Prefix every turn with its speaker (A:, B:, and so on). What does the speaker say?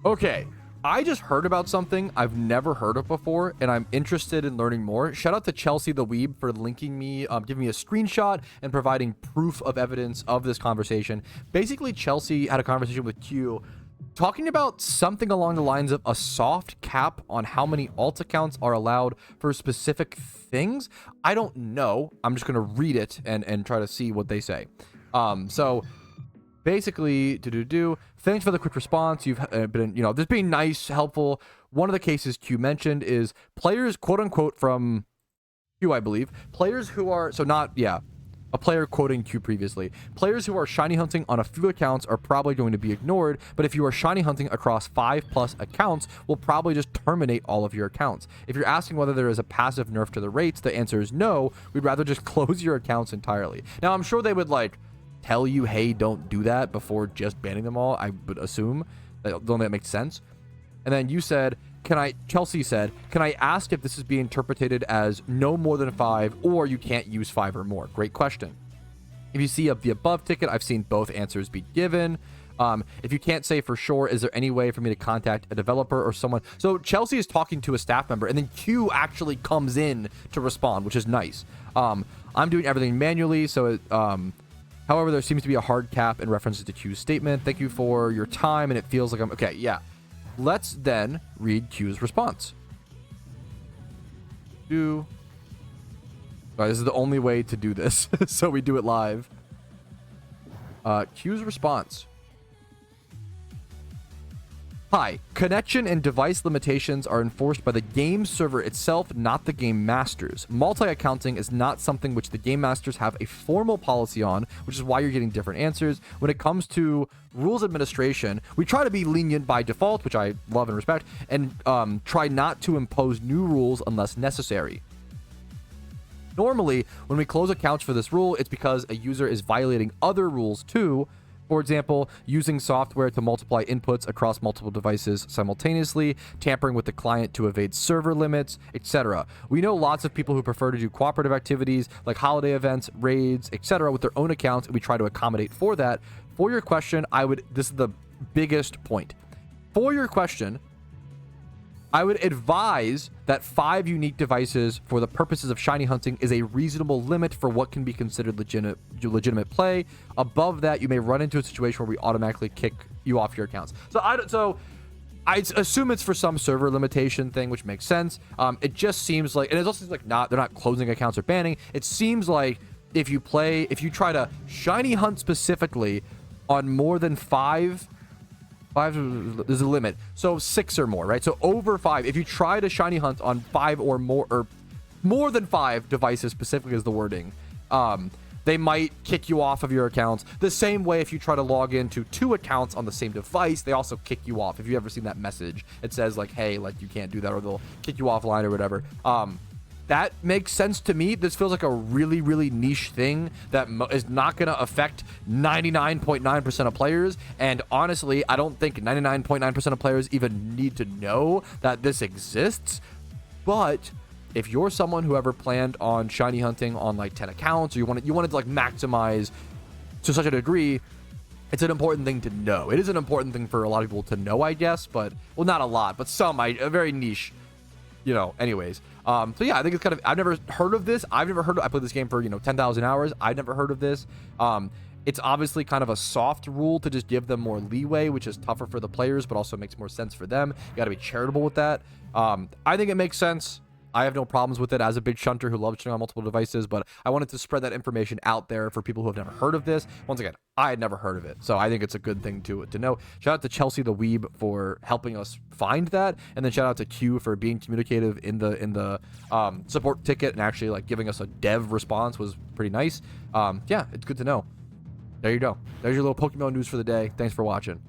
A: Okay, I just heard about something I've never heard of before, and I'm interested in learning more. Shout out to Chelsea the Weeb for linking me, giving me a screenshot and providing proof of evidence of this conversation. Basically, Chelsea had a conversation with Q talking about something along the lines of a soft cap on how many alt accounts are allowed for specific things. I don't know. I'm just going to read it and try to see what they say. So basically, thanks for the quick response. You've been, just being nice, helpful. One of the cases Q mentioned is players, quote unquote, from Q, I believe, players who are, a player quoting Q previously. Players who are shiny hunting on a few accounts are probably going to be ignored, but if you are shiny hunting across 5+ accounts, we'll probably just terminate all of your accounts. If you're asking whether there is a passive nerf to the rates, the answer is no. We'd rather just close your accounts entirely. Now, I'm sure they would tell you, hey, don't do that before just banning them all. I would assume that makes sense. And then you said, Chelsea said, can I ask if this is being interpreted as no more than 5 or you can't use 5 or more? Great question. If you see the above ticket, I've seen both answers be given. If you can't say for sure, is there any way for me to contact a developer or someone? So Chelsea is talking to a staff member, and then Q actually comes in to respond, which is nice. I'm doing everything manually, so however, there seems to be a hard cap in reference to Q's statement. Thank you for your time, and it feels like I'm... Okay, yeah. Let's then read Q's response. All right, this is the only way to do this, so we do it live. Q's response. Hi, connection and device limitations are enforced by the game server itself, not the game masters. Multi-accounting is not something which the game masters have a formal policy on, which is why you're getting different answers. When it comes to rules administration, we try to be lenient by default, which I love and respect, and try not to impose new rules unless necessary. Normally, when we close accounts for this rule, it's because a user is violating other rules too. For example, using software to multiply inputs across multiple devices simultaneously, tampering with the client to evade server limits, etc. We know lots of people who prefer to do cooperative activities like holiday events, raids, etc. with their own accounts, and we try to accommodate for that. For your question, this is the biggest point. For your question, I would advise that 5 unique devices for the purposes of shiny hunting is a reasonable limit for what can be considered legitimate play. Above that, you may run into a situation where we automatically kick you off your accounts. So I assume it's for some server limitation thing, which makes sense. It just seems like, and it also seems like they're not closing accounts or banning. It seems like if you try to shiny hunt specifically on more than 5, there's a limit, so 6 or more, right? So over 5, if you try to shiny hunt on 5 or more, or more than 5 devices specifically is the wording, they might kick you off of your accounts. The same way if you try to log into 2 accounts on the same device, they also kick you off. If you've ever seen that message, it says hey, you can't do that, or they'll kick you offline or whatever. That makes sense to me. This feels like a really, really niche thing that is not going to affect 99.9% of players. And honestly, I don't think 99.9% of players even need to know that this exists. But if you're someone who ever planned on shiny hunting on 10 accounts, or you wanted to maximize to such a degree, it's an important thing to know. It is an important thing for a lot of people to know, I guess, but, well, not a lot, but some, a very niche, anyways. So yeah, I think it's I've never heard of this. I played this game for, 10,000 hours. I've never heard of this. It's obviously kind of a soft rule to just give them more leeway, which is tougher for the players, but also makes more sense for them. You got to be charitable with that. I think it makes sense. I have no problems with it as a big shunter who loves shooting on multiple devices, but I wanted to spread that information out there for people who have never heard of this. Once again, I had never heard of it, so I think it's a good thing to know. Shout out to Chelsea the Weeb for helping us find that, and then shout out to Q for being communicative in the support ticket and actually giving us a dev response was pretty nice. Yeah, it's good to know. There you go. There's your little Pokemon news for the day. Thanks for watching.